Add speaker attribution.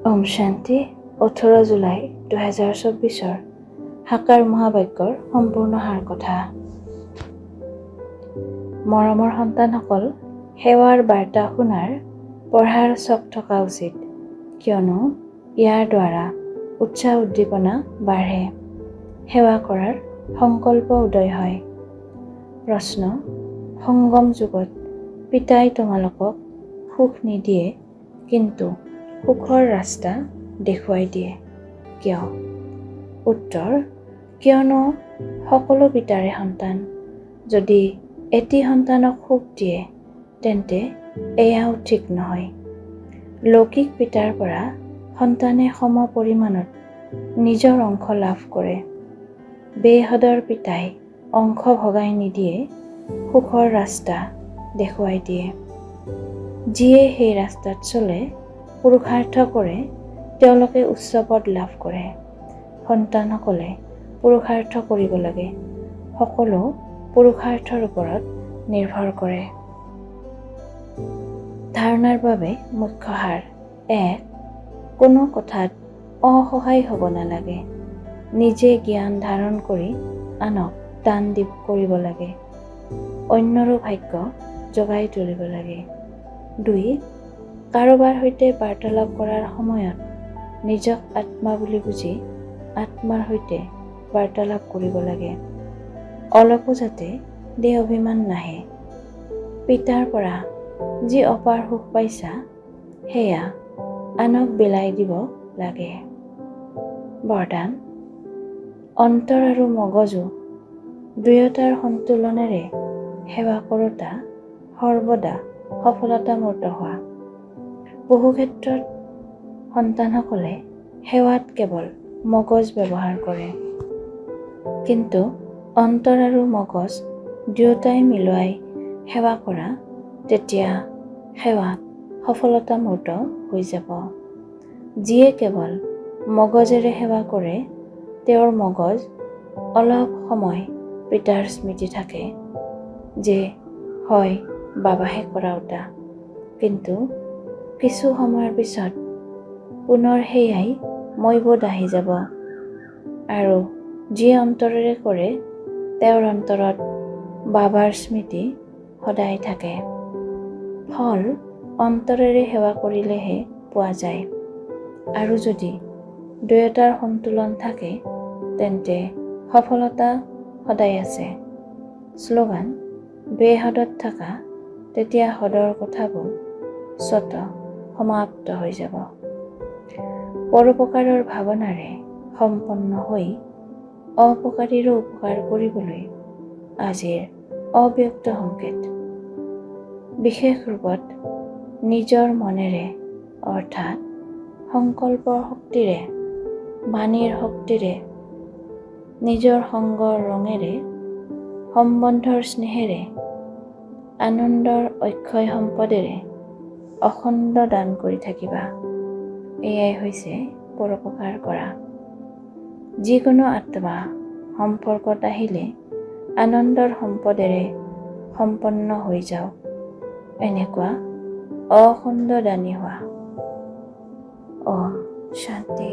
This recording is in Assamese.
Speaker 1: ওম শান্তি। 18 জুলাই 2024 সাকাৰ মহাবাক্যৰ সম্পূৰ্ণ সাৰ কথা। মৰমৰ সন্তানসকল, সেৱাৰ বাৰ্তা শুনাৰ পঢ়াৰ চখ থকা উচিত, কিয়নো ইয়াৰ দ্বাৰা উৎসাহ উদ্দীপনা বাঢ়ে, সেৱা কৰাৰ সংকল্প উদয় হয়। প্ৰশ্ন: সংগম যুগত পিতাই তোমালোকক সুখ নিদিয়ে, কিন্তু সুখৰ ৰাস্তা দেখুৱাই দিয়ে কিয়? উত্তৰ: কিয়নো সকলো পিতাৰে সন্তান যদি এটি সন্তানক সুখ দিয়ে, তেন্তে এয়াও ঠিক নহয়। লৌকিক পিতাৰ পৰা সন্তানে সম পৰিমাণত নিজৰ অংশ লাভ কৰে। বেহদৰ পিতাই অংশ ভগাই নিদিয়ে, সুখৰ ৰাস্তা দেখুৱাই দিয়ে। যিয়ে সেই ৰাস্তাত চলে, পুৰুষাৰ্থ কৰে, তেওঁলোকে উচ্চ পদ লাভ কৰে। সন্তানসকলে পুৰুষাৰ্থ কৰিব লাগে। সকলো পুৰুষাৰ্থৰ ওপৰত নিৰ্ভৰ কৰে। ধাৰণাৰ বাবে মুখ্য সাৰ: 1. কোনো কথাত অসহায় হ'ব নালাগে। নিজে জ্ঞান ধাৰণ কৰি আনক দান কৰিব লাগে। অন্যৰো ভাগ্য জগাই তুলিব লাগে। 2. কাৰোবাৰ সৈতে বাৰ্তালাপ কৰাৰ সময়ত নিজক আত্মা বুলি বুজি আত্মাৰ সৈতে বাৰ্তালাপ কৰিব লাগে। অলপো যাতে দেহ অভিমান নাহে। পিতাৰ পৰা যি অপাৰ সুখ পাইছা, সেয়া আনক বিলাই দিব লাগে। বৰদান: অন্তৰ আৰু মগজু দুয়োটাৰ সন্তুলনেৰে সেৱা কৰোঁতা সৰ্বদা সফলতামূৰ্ত হোৱা। বহু ক্ষেত্ৰত সন্তানসকলে সেৱাত কেৱল মগজ ব্যৱহাৰ কৰে, কিন্তু অন্তৰ আৰু মগজ দুয়োটাই মিলোৱাই সেৱা কৰা, তেতিয়া সেৱাত সফলতামূৰ্ত হৈ যাব। যিয়ে কেৱল মগজেৰে সেৱা কৰে, তেওঁৰ মগজ অলপ সময় পিতাৰ স্মৃতি থাকে যে হয় বাবাহে কৰাওতা, কিন্তু কিছু সময়ৰ পিছত পুনৰ সেয়াই মইবোধ আহি যাব। আৰু যিয়ে অন্তৰেৰে কৰে, তেওঁৰ অন্তৰত বাবাৰ স্মৃতি সদায় থাকে। ফল অন্তৰেৰে সেৱা কৰিলেহে পোৱা যায়। আৰু যদি দুয়োটাৰ সন্তুলন থাকে, তেন্তে সফলতা সদায় আছে। শ্লোগান: বেহদত থাকা, তেতিয়া হদৰ কথাবোৰ স্বত সমাপ্ত হৈ যাব। পৰোপকাৰৰ ভাৱনাৰে সম্পন্ন হৈ অপকাৰীৰো উপকাৰ কৰিবলৈ আজিৰ অব্যক্ত সংকেত। বিশেষ ৰূপত নিজৰ মনেৰে অৰ্থাৎ সংকল্পৰ শক্তিৰে, বাণীৰ শক্তিৰে, নিজৰ সংগৰ ৰঙেৰে, সম্বন্ধৰ স্নেহেৰে, আনন্দৰ অক্ষয় সম্পদেৰে অখণ্ড দান কৰি থাকিবা। এয়াই হৈছে পৰোপকাৰ কৰা। যিকোনো আত্মা সম্পৰ্কত আহিলে আনন্দৰ সম্পদেৰে সম্পন্ন হৈ যাওক, এনেকুৱা অখণ্ড দানী হোৱা। ওম শান্তি।